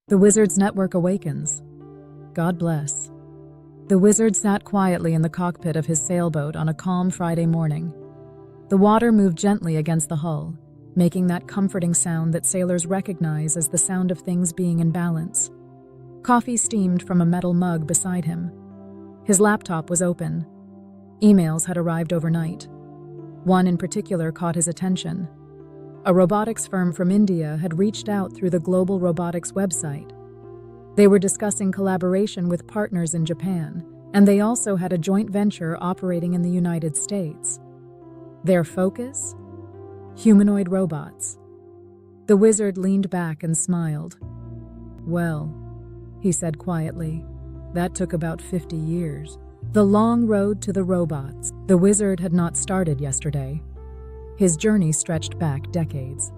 The Wizard's network awakens. God bless. The Wizard sat quietly in the cockpit of his sailboat on a calm Friday morning. The water moved gently against the hull, making that comforting sound that sailors recognize as the sound of things being in balance. Coffee steamed from a metal mug beside him. His laptop was open. Emails had arrived overnight. One in particular caught his attention. A robotics firm from India had reached out through the Global Robotics website. They were discussing collaboration with partners in Japan, and they also had a joint venture operating in the United States. Their focus? Humanoid robots. The Wizard leaned back and smiled. "Well," he said quietly, "that took about 50 years. The long road to the robots." The Wizard had not started yesterday. His journey stretched back decades.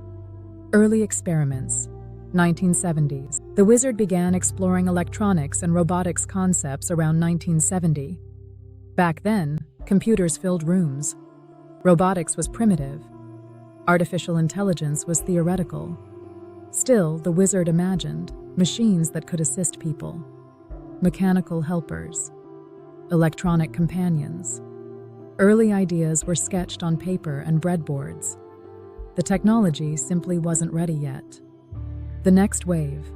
Early experiments, 1970s. The Wizard began exploring electronics and robotics concepts around 1970. Back then, computers filled rooms. Robotics was primitive. Artificial intelligence was theoretical. Still, the Wizard imagined machines that could assist people, mechanical helpers, electronic companions. Early ideas were sketched on paper and breadboards. The technology simply wasn't ready yet. The next wave,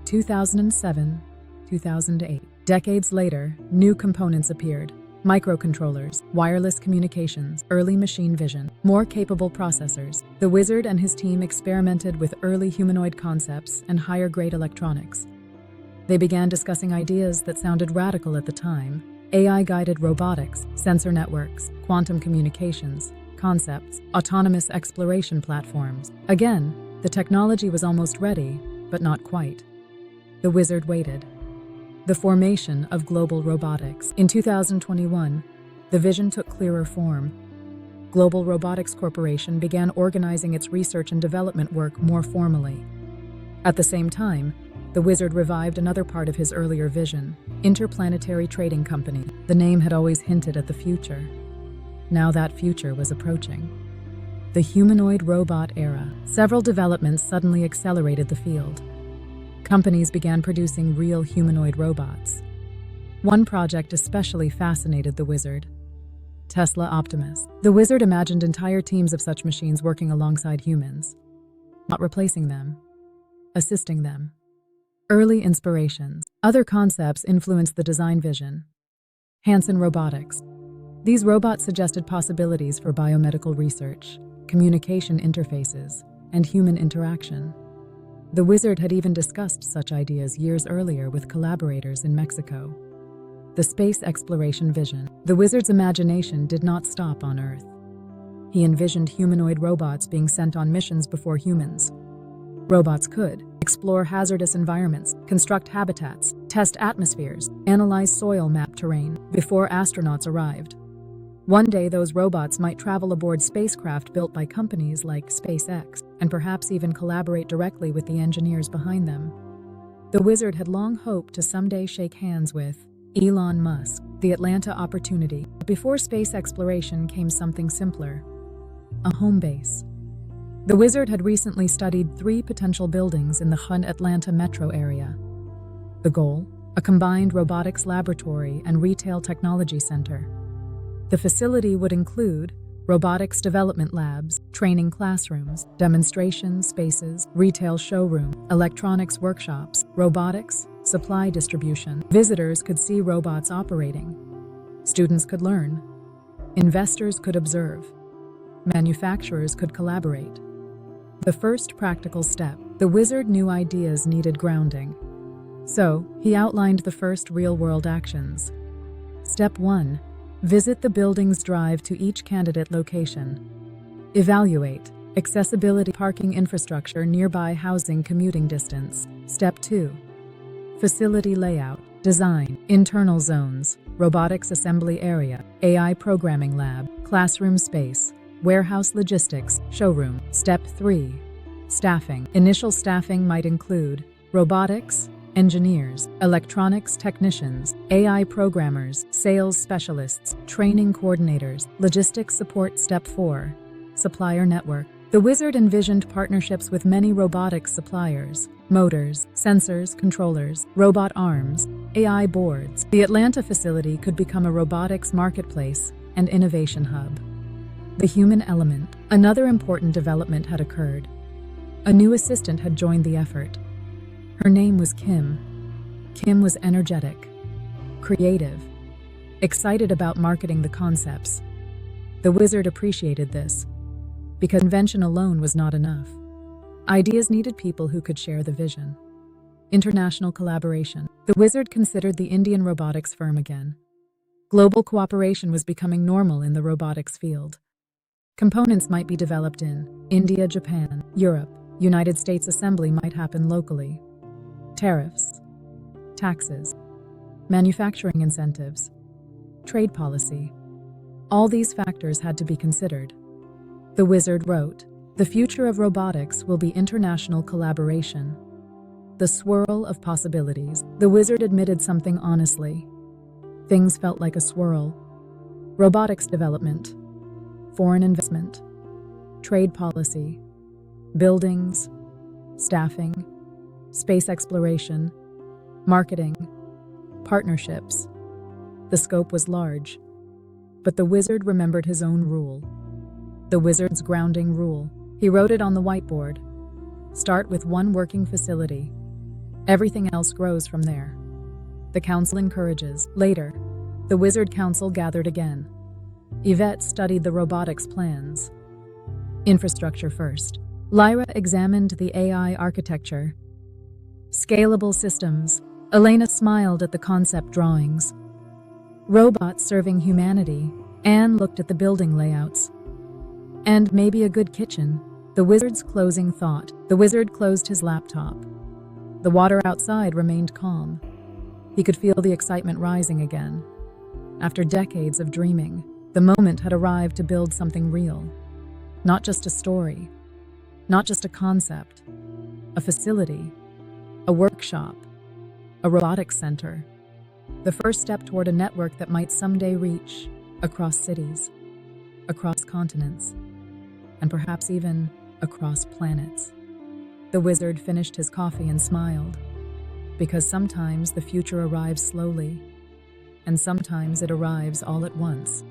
2007, 2008. Decades later, new components appeared. Microcontrollers, wireless communications, early machine vision, more capable processors. The Wizard and his team experimented with early humanoid concepts and higher-grade electronics. They began discussing ideas that sounded radical at the time: AI-guided robotics, sensor networks, quantum communications, concepts, autonomous exploration platforms. Again, the technology was almost ready, but not quite. The Wizard waited. The formation of Global Robotics. In 2021, the vision took clearer form. Global Robotics Corporation began organizing its research and development work more formally. At the same time, the Wizard revived another part of his earlier vision: Interplanetary Trading Company. The name had always hinted at the future. Now that future was approaching. The humanoid robot era. Several developments suddenly accelerated the field. Companies began producing real humanoid robots. One project especially fascinated the Wizard: Tesla Optimus. The Wizard imagined entire teams of such machines working alongside humans, not replacing them, assisting them. Early inspirations. Other concepts influenced the design vision. Hanson Robotics. These robots suggested possibilities for biomedical research, communication interfaces, and human interaction. The Wizard had even discussed such ideas years earlier with collaborators in Mexico. The space exploration vision. The Wizard's imagination did not stop on Earth. He envisioned humanoid robots being sent on missions before humans. Robots could explore hazardous environments, construct habitats, test atmospheres, analyze soil map terrain before astronauts arrived. One day those robots might travel aboard spacecraft built by companies like SpaceX, and perhaps even collaborate directly with the engineers behind them. The Wizard had long hoped to someday shake hands with Elon Musk, the Atlanta opportunity. Before space exploration came something simpler: a home base. The Wizard had recently studied 3 potential buildings in the Atlanta metro area. The goal? A combined robotics laboratory and retail technology center. The facility would include robotics development labs, training classrooms, demonstration spaces, retail showroom, electronics workshops, robotics, supply distribution. Visitors could see robots operating. Students could learn. Investors could observe. Manufacturers could collaborate. The first practical step. The Wizard knew ideas needed grounding. So, he outlined the first real-world actions. Step 1. Visit the building's drive to each candidate location. Evaluate accessibility, parking infrastructure, nearby housing, commuting distance. Step 2. Facility layout, design, internal zones, robotics assembly area, AI programming lab, classroom space, warehouse logistics, showroom. Step 3. Staffing. Initial staffing might include robotics engineers, electronics technicians, AI programmers, sales specialists, training coordinators, logistics support. Step 4. Supplier network. The Wizard envisioned partnerships with many robotics suppliers, Motors, sensors, controllers, robot arms, AI boards. The Atlanta facility could become a robotics marketplace and innovation hub. The human element. Another important development had occurred. A new assistant had joined the effort. Her name was Kim. Kim was energetic, creative, excited about marketing the concepts. The wizard appreciated this, because invention alone was not enough. Ideas needed people who could share the vision. International collaboration. The wizard considered the Indian robotics firm again. Global cooperation was becoming normal in the robotics field. Components might be developed in India, Japan, Europe. United States assembly might happen locally. Tariffs, taxes, manufacturing incentives, trade policy. All these factors had to be considered. The wizard wrote, "The future of robotics will be international collaboration." The swirl of possibilities. The wizard admitted something honestly. Things felt like a swirl. Robotics development, foreign investment, trade policy, buildings, staffing, space exploration, marketing, partnerships. The scope was large, but the wizard remembered his own rule. The wizard's grounding rule. He wrote it on the whiteboard. Start with one working facility. Everything else grows from there. The council encourages. Later, the wizard council gathered again. Yvette studied the robotics plans. Infrastructure first. Lyra examined the AI architecture. Scalable systems. Elena smiled at the concept drawings. Robots serving humanity. Anne looked at the building layouts. And maybe a good kitchen. The wizard's closing thought. The wizard closed his laptop. The water outside remained calm. He could feel the excitement rising again. After decades of dreaming, the moment had arrived to build something real. Not just a story. Not just a concept. A facility. A workshop. A robotics center. The first step toward a network that might someday reach across cities, across continents, and perhaps even across planets. The wizard finished his coffee and smiled, because sometimes the future arrives slowly, and sometimes it arrives all at once.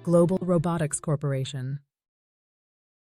Global Robotics Corporation.